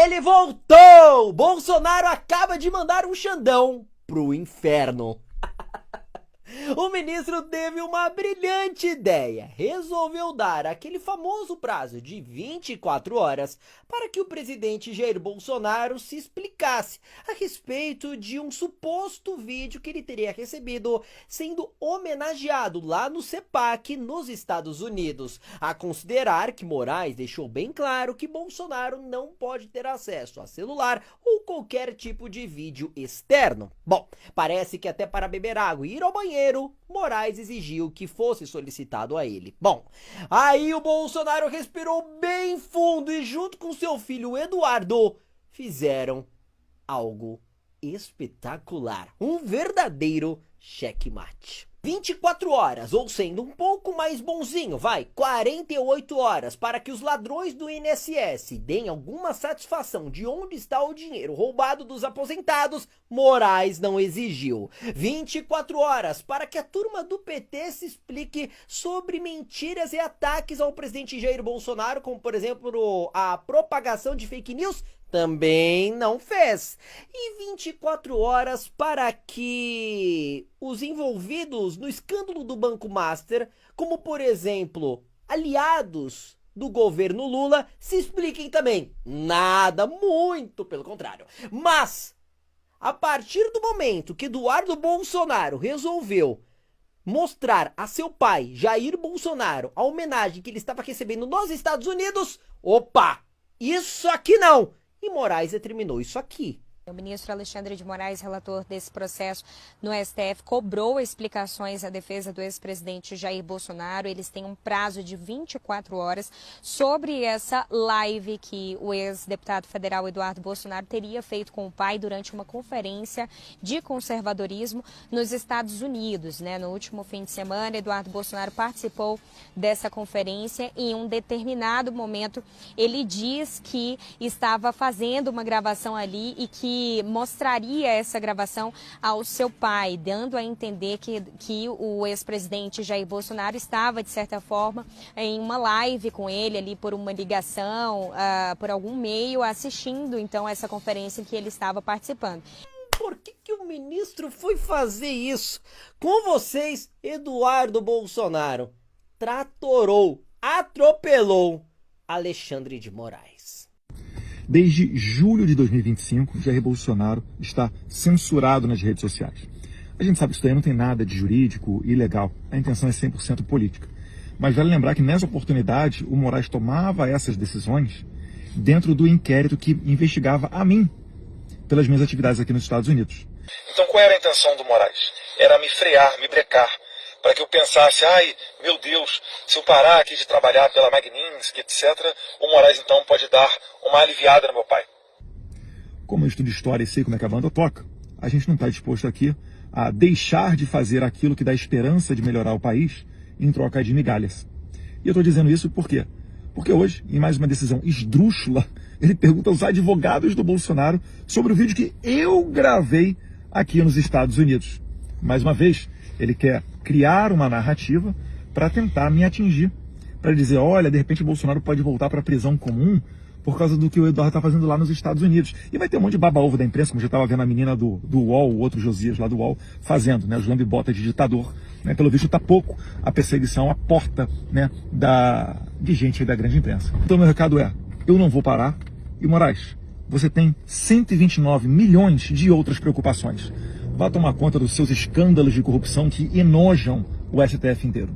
Ele voltou! Bolsonaro acaba de mandar um Xandão pro inferno. O ministro teve uma brilhante ideia. Resolveu dar aquele famoso prazo de 24 horas para que o presidente Jair Bolsonaro se explicasse a respeito de um suposto vídeo que ele teria recebido sendo homenageado lá no CEPAC, nos Estados Unidos. A considerar que Moraes deixou bem claro que Bolsonaro não pode ter acesso a celular ou qualquer tipo de vídeo externo. Bom, parece que até para beber água e ir ao banheiro, Moraes exigiu que fosse solicitado a ele. Bom, aí o Bolsonaro respirou bem fundo e junto com seu filho Eduardo fizeram algo espetacular. Um verdadeiro checkmate. 24 horas, ou sendo um pouco mais bonzinho, 48 horas para que os ladrões do INSS deem alguma satisfação de onde está o dinheiro roubado dos aposentados, Moraes não exigiu. 24 horas para que a turma do PT se explique sobre mentiras e ataques ao presidente Jair Bolsonaro, como por exemplo a propagação de fake news, também não fez. E 24 horas para que os envolvidos no escândalo do Banco Master, como por exemplo, aliados do governo Lula, se expliquem também. Nada, muito pelo contrário. Mas, a partir do momento que Eduardo Bolsonaro resolveu mostrar a seu pai, Jair Bolsonaro, a homenagem que ele estava recebendo nos Estados Unidos, opa, isso aqui não! E Moraes determinou isso aqui. O ministro Alexandre de Moraes, relator desse processo no STF, cobrou explicações à defesa do ex-presidente Jair Bolsonaro. Eles têm um prazo de 24 horas sobre essa live que o ex-deputado federal Eduardo Bolsonaro teria feito com o pai durante uma conferência de conservadorismo nos Estados Unidos. No último fim de semana, Eduardo Bolsonaro participou dessa conferência e em um determinado momento ele diz que estava fazendo uma gravação ali e que mostraria essa gravação ao seu pai, dando a entender que o ex-presidente Jair Bolsonaro estava, de certa forma, em uma live com ele ali por uma ligação, por algum meio, assistindo então essa conferência em que ele estava participando. Por que o ministro foi fazer isso? Com vocês, Eduardo Bolsonaro tratorou, atropelou Alexandre de Moraes. Desde julho de 2025, Jair Bolsonaro está censurado nas redes sociais. A gente sabe que isso daí não tem nada de jurídico e legal. A intenção é 100% política. Mas vale lembrar que nessa oportunidade, o Moraes tomava essas decisões dentro do inquérito que investigava a mim pelas minhas atividades aqui nos Estados Unidos. Então qual era a intenção do Moraes? Era me frear, me brecar, para que eu pensasse, ai, meu Deus, se eu parar aqui de trabalhar pela Magnitsky, etc., o Moraes então pode dar uma aliviada no meu pai. Como eu estudo história e sei como é que a banda toca, a gente não está disposto aqui a deixar de fazer aquilo que dá esperança de melhorar o país em troca de migalhas. E eu estou dizendo isso por quê? Porque hoje, em mais uma decisão esdrúxula, ele pergunta aos advogados do Bolsonaro sobre o vídeo que eu gravei aqui nos Estados Unidos. Mais uma vez, ele quer criar uma narrativa para tentar me atingir. Para dizer, olha, de repente o Bolsonaro pode voltar para a prisão comum por causa do que o Eduardo está fazendo lá nos Estados Unidos. E vai ter um monte de baba-ovo da imprensa, como já estava vendo a menina do UOL, o outro Josias lá do UOL, fazendo, os lambe-bota de ditador. Pelo visto está pouco a perseguição à porta de gente aí da grande imprensa. Então meu recado é, eu não vou parar. E Moraes, você tem 129 milhões de outras preocupações. Vá tomar conta dos seus escândalos de corrupção que enojam o STF inteiro.